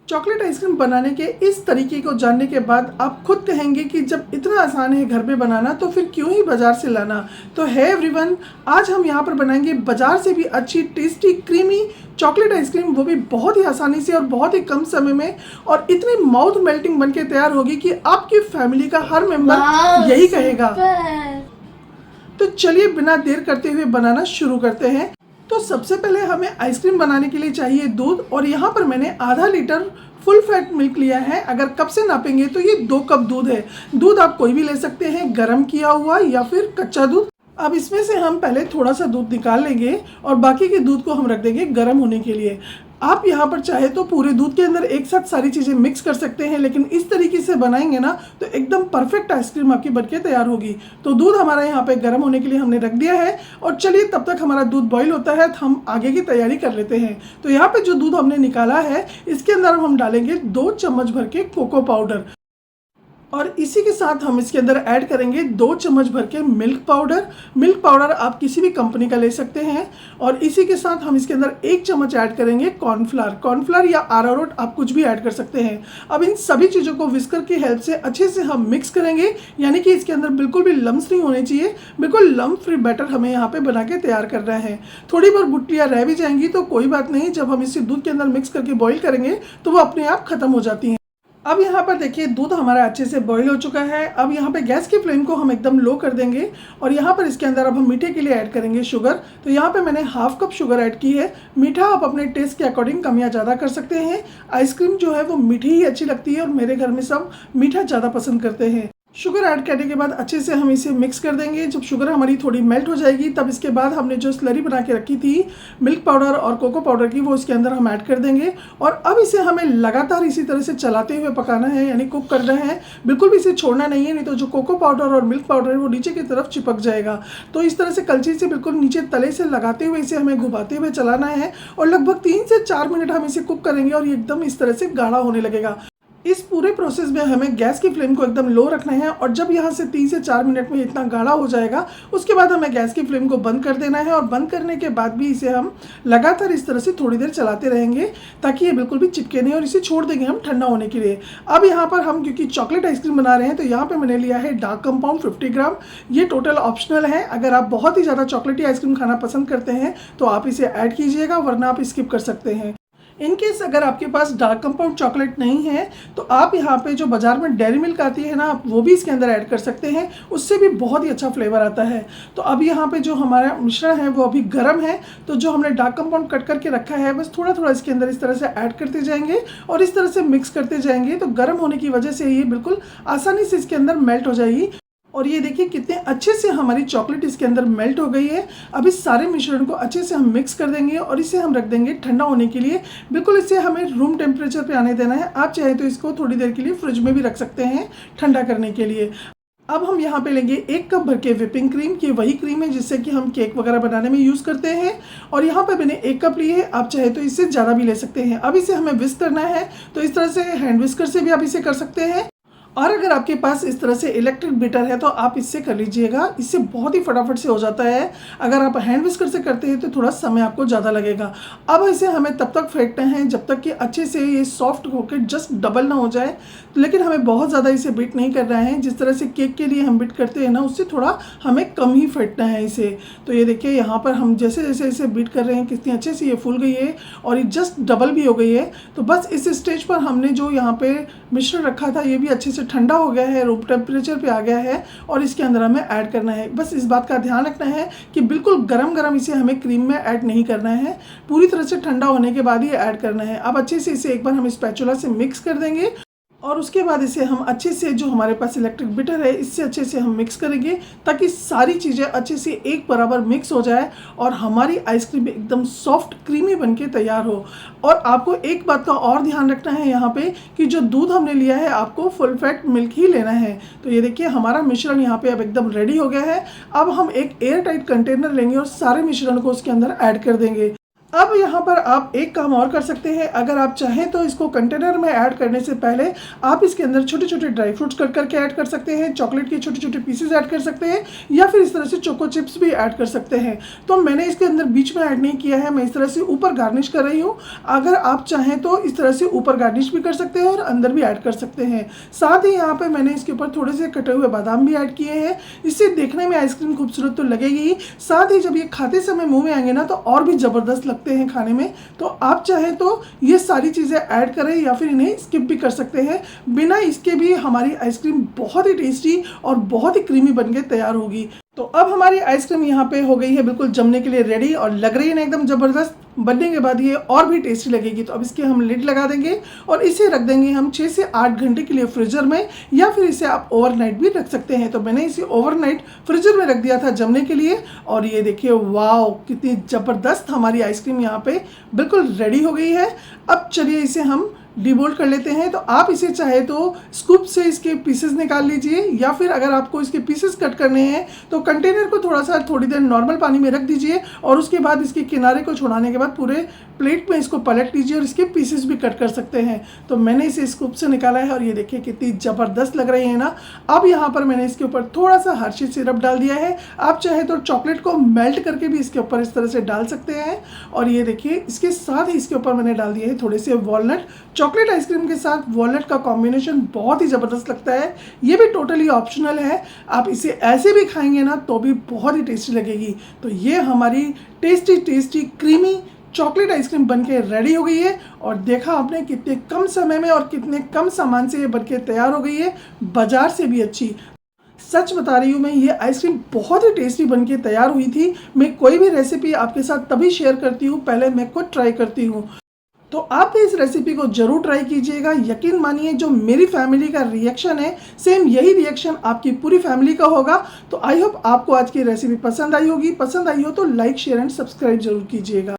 Chocolate ice cream बनाने के इस तरीके को जानने के बाद आप खुद कहेंगे कि जब इतना आसान है घर पे बनाना तो फिर क्यों ही बाज़ार से लाना। तो है एवरीवन, आज हम यहाँ पर बनाएंगे बाज़ार से भी अच्छी टेस्टी क्रीमी चॉकलेट आइसक्रीम, वो भी बहुत ही आसानी से और बहुत ही कम समय में, और इतनी माउथ मेल्टिंग बनके तैयार होगी कि आपकी फैमिली का हर मेंबर यही कहेगा। तो चलिए बिना देर करते हुए बनाना शुरू करते हैं। तो सबसे पहले हमें आइसक्रीम बनाने के लिए चाहिए दूध, और यहाँ पर मैंने आधा लीटर फुल फैट मिल्क लिया है। अगर कप से नापेंगे तो ये 2 कप दूध है। दूध आप कोई भी ले सकते हैं, गर्म किया हुआ या फिर कच्चा दूध। अब इसमें से हम पहले थोड़ा सा दूध निकाल लेंगे और बाकी के दूध को हम रख देंगे गर्म होने के लिए। आप यहाँ पर चाहे तो पूरे दूध के अंदर एक साथ सारी चीज़ें मिक्स कर सकते हैं, लेकिन इस तरीके से बनाएंगे ना तो एकदम परफेक्ट आइसक्रीम आपकी बनके तैयार होगी। तो दूध हमारा यहाँ पे गर्म होने के लिए हमने रख दिया है, और चलिए तब तक हमारा दूध बॉईल होता है तो हम आगे की तैयारी कर लेते हैं। तो यहाँ पे जो दूध हमने निकाला है इसके अंदर हम डालेंगे 2 चम्मच भर के कोको पाउडर, और इसी के साथ हम इसके अंदर ऐड करेंगे 2 चम्मच भर के मिल्क पाउडर। मिल्क पाउडर आप किसी भी कंपनी का ले सकते हैं। और इसी के साथ हम इसके अंदर 1 चम्मच ऐड करेंगे कॉर्नफ्लावर या अरारोट, आप कुछ भी ऐड कर सकते हैं। अब इन सभी चीज़ों को विस्कर की हेल्प से अच्छे से हम मिक्स करेंगे, यानी कि इसके अंदर बिल्कुल भी लम्स नहीं होने चाहिए। बिल्कुल लम्प फ्री बैटर हमें यहाँ पे बना के तैयार करना है। थोड़ी बहुत गुठलियाँ रह भी जाएंगी तो कोई बात नहीं, जब हम इसे दूध के अंदर मिक्स करके बॉईल करेंगे तो वो अपने आप खत्म हो जाती हैं। अब यहाँ पर देखिए दूध हमारा अच्छे से बॉईल हो चुका है। अब यहाँ पे गैस की फ्लेम को हम एकदम लो कर देंगे, और यहाँ पर इसके अंदर अब हम मीठे के लिए ऐड करेंगे शुगर। तो यहाँ पे मैंने हाफ कप शुगर ऐड की है। मीठा आप अपने टेस्ट के अकॉर्डिंग कम या ज़्यादा कर सकते हैं। आइसक्रीम जो है वो मीठी ही अच्छी लगती है, और मेरे घर में सब मीठा ज़्यादा पसंद करते हैं। शुगर ऐड करने के बाद अच्छे से हम इसे मिक्स कर देंगे। जब शुगर हमारी थोड़ी मेल्ट हो जाएगी तब इसके बाद हमने जो स्लरी बना के रखी थी मिल्क पाउडर और कोको पाउडर की, वो इसके अंदर हम ऐड कर देंगे। और अब इसे हमें लगातार इसी तरह से चलाते हुए पकाना है, यानी कुक करना है। बिल्कुल भी इसे छोड़ना नहीं है, नहीं तो जो कोको पाउडर और मिल्क पाउडर है वो नीचे की तरफ चिपक जाएगा। तो इस तरह से कलछी से बिल्कुल नीचे तले से लगाते हुए इसे हमें घुमाते हुए चलाना है, और लगभग 3 से 4 मिनट हम इसे कुक करेंगे, और ये एकदम इस तरह से गाढ़ा होने लगेगा। इस पूरे प्रोसेस में हमें गैस की फ्लेम को एकदम लो रखना है, और जब यहाँ से 3 से 4 मिनट में इतना गाढ़ा हो जाएगा उसके बाद हमें गैस की फ्लेम को बंद कर देना है। और बंद करने के बाद भी इसे हम लगातार इस तरह से थोड़ी देर चलाते रहेंगे ताकि ये बिल्कुल भी चिपके नहीं, और इसे छोड़ देंगे हम ठंडा होने के लिए। अब यहाँ पर हम क्योंकि चॉकलेट आइसक्रीम बना रहे हैं तो यहाँ पर मैंने लिया है डार्क कंपाउंड 50 ग्राम। ये टोटल ऑप्शनल है। अगर आप बहुत ही ज़्यादा चॉकलेटी आइसक्रीम खाना पसंद करते हैं तो आप इसे ऐड कीजिएगा, वरना आप स्किप कर सकते हैं। इनकेस अगर आपके पास डार्क कंपाउंड चॉकलेट नहीं है तो आप यहाँ पे जो बाज़ार में डेयरी मिल्क आती है ना, आप वो भी इसके अंदर ऐड कर सकते हैं, उससे भी बहुत ही अच्छा फ्लेवर आता है। तो अब यहाँ पे जो हमारा मिश्रण है वो अभी गर्म है, तो जो हमने डार्क कंपाउंड कट करके रखा है बस थोड़ा थोड़ा इसके अंदर इस तरह से ऐड करते जाएंगे और इस तरह से मिक्स करते जाएंगे। तो गर्म होने की वजह से ये बिल्कुल आसानी से इसके अंदर मेल्ट हो जाएगी। और ये देखिए कितने अच्छे से हमारी चॉकलेट इसके अंदर मेल्ट हो गई है। अब इस सारे मिश्रण को अच्छे से हम मिक्स कर देंगे और इसे हम रख देंगे ठंडा होने के लिए। बिल्कुल इसे हमें रूम टेम्परेचर पे आने देना है। आप चाहे तो इसको थोड़ी देर के लिए फ्रिज में भी रख सकते हैं ठंडा करने के लिए। अब हम यहाँ पे लेंगे 1 कप भर के व्हिपिंग क्रीम, की वही क्रीम है जिससे कि हम केक वगैरह बनाने में यूज़ करते हैं। और यहाँ पे मैंने 1 कप ली है, आप चाहे तो इससे ज़्यादा भी ले सकते हैं। अब इसे हमें विस्क करना है, तो इस तरह से हैंड विस्कर से भी आप इसे कर सकते हैं, और अगर आपके पास इस तरह से इलेक्ट्रिक बीटर है तो आप इससे कर लीजिएगा। इससे बहुत ही फटाफट से हो जाता है। अगर आप हैंड विस्कर से करते हैं तो थोड़ा समय आपको ज़्यादा लगेगा। अब इसे हमें तब तक फेंटना है जब तक कि अच्छे से ये सॉफ्ट होकर जस्ट डबल ना हो जाए, लेकिन हमें बहुत ज़्यादा इसे बीट नहीं करना है। जिस तरह से केक के लिए हम बीट करते हैं ना, उससे थोड़ा हमें कम ही फेंटना है इसे। तो ये देखिए यहाँ पर हम जैसे जैसे इसे बीट कर रहे हैं कितनी अच्छे से ये फूल गई है और ये जस्ट डबल भी हो गई है। तो बस इस स्टेज पर हमने जो यहाँ पे मिश्रण रखा था ये भी अच्छे से ठंडा हो गया है, रूम टेम्परेचर पे आ गया है, और इसके अंदर हमें ऐड करना है। बस इस बात का ध्यान रखना है कि बिल्कुल गरम गरम इसे हमें क्रीम में ऐड नहीं करना है, पूरी तरह से ठंडा होने के बाद ही ऐड करना है। अब अच्छे से इसे एक बार हम स्पैचुला से मिक्स कर देंगे, और उसके बाद इसे हम अच्छे से जो हमारे पास इलेक्ट्रिक बीटर है इससे अच्छे से हम मिक्स करेंगे ताकि सारी चीज़ें अच्छे से एक बराबर मिक्स हो जाए और हमारी आइसक्रीम एकदम सॉफ्ट क्रीमी बनके तैयार हो। और आपको एक बात का और ध्यान रखना है यहाँ पे कि जो दूध हमने लिया है आपको फुल फैट मिल्क ही लेना है। तो ये देखिए हमारा मिश्रण यहाँ पे अब एकदम रेडी हो गया है। अब हम एक एयर टाइट कंटेनर लेंगे और सारे मिश्रण को उसके अंदर ऐड कर देंगे। अब यहाँ पर आप एक काम और कर सकते हैं, अगर आप चाहें तो इसको कंटेनर में ऐड करने से पहले आप इसके अंदर छोटे छोटे ड्राई फ्रूट्स कट करके ऐड कर सकते हैं, चॉकलेट के छोटे छोटे पीसेस ऐड कर सकते हैं, या फिर इस तरह से चोको चिप्स भी ऐड कर सकते हैं। तो मैंने इसके अंदर बीच में ऐड नहीं किया है, मैं इस तरह से ऊपर गार्निश कर रही हूँ। अगर आप चाहें तो इस तरह से ऊपर गार्निश भी कर सकते हैं और अंदर भी ऐड कर सकते हैं। साथ ही यहाँ पर मैंने इसके ऊपर थोड़े से कटे हुए बादाम भी ऐड किए हैं, इससे देखने में आइसक्रीम खूबसूरत तो लगेगी ही, साथ ही जब ये खाते समय मुँह में आएंगे ना तो और भी ज़बरदस्त लगते हैं खाने में। तो आप चाहें तो ये सारी चीज़ें ऐड करें या फिर इन्हें स्किप भी कर सकते हैं। बिना इसके भी हमारी आइसक्रीम बहुत ही टेस्टी और बहुत ही क्रीमी बनके तैयार होगी। तो अब हमारी आइसक्रीम यहाँ पे हो गई है बिल्कुल जमने के लिए रेडी, और लग रही है ना एकदम ज़बरदस्त। बनने के बाद ये और भी टेस्टी लगेगी। तो अब इसके हम लिड लगा देंगे और इसे रख देंगे हम 6 से 8 घंटे के लिए फ्रीजर में, या फिर इसे आप ओवरनाइट भी रख सकते हैं। तो मैंने इसे ओवरनाइट फ्रीजर में रख दिया था जमने के लिए, और ये देखिए वाओ कितनी ज़बरदस्त हमारी आइसक्रीम यहाँ पे बिल्कुल रेडी हो गई है। अब चलिए इसे हम डिमोल्ड कर लेते हैं। तो आप इसे चाहे तो स्कूप से इसके पीसेस निकाल लीजिए, या फिर अगर आपको इसके पीसेस कट करने हैं तो कंटेनर को थोड़ी देर नॉर्मल पानी में रख दीजिए, और उसके बाद इसके किनारे को छुड़ाने के बाद पूरे प्लेट में इसको पलट लीजिए और इसके पीसेस भी कट कर सकते हैं। तो मैंने इसे स्कूप से निकाला है और ये देखिए कितनी ज़बरदस्त लग रही है ना। अब यहाँ पर मैंने इसके ऊपर थोड़ा सा हर्शी सिरप डाल दिया है, आप चाहे तो चॉकलेट को मेल्ट करके भी इसके ऊपर इस तरह से डाल सकते हैं। और ये देखिए इसके साथ ही इसके ऊपर मैंने डाल दिए हैं थोड़े से वॉलनट। चॉकलेट आइसक्रीम के साथ वॉलनट का कॉम्बिनेशन बहुत ही ज़बरदस्त लगता है। ये भी टोटली ऑप्शनल है, आप इसे ऐसे भी खाएंगे ना तो भी बहुत ही टेस्टी लगेगी। तो ये हमारी tasty tasty creamy chocolate ice cream बनके रेडी हो गई है, और देखा आपने कितने कम समय में और कितने कम सामान से ये बनके तैयार हो गई है, बाजार से भी अच्छी। सच बता रही हूँ मैं, ये आइसक्रीम बहुत ही टेस्टी बनके तैयार हुई थी। मैं कोई भी रेसिपी आपके साथ तभी शेयर करती हूँ, पहले मैं खुद ट्राई करती हूँ। तो आप इस रेसिपी को जरूर ट्राई कीजिएगा। यकीन मानिए जो मेरी फैमिली का रिएक्शन है, सेम यही रिएक्शन आपकी पूरी फैमिली का होगा। तो आई होप आपको आज की रेसिपी पसंद आई होगी। पसंद आई हो तो लाइक शेयर एंड सब्सक्राइब जरूर कीजिएगा।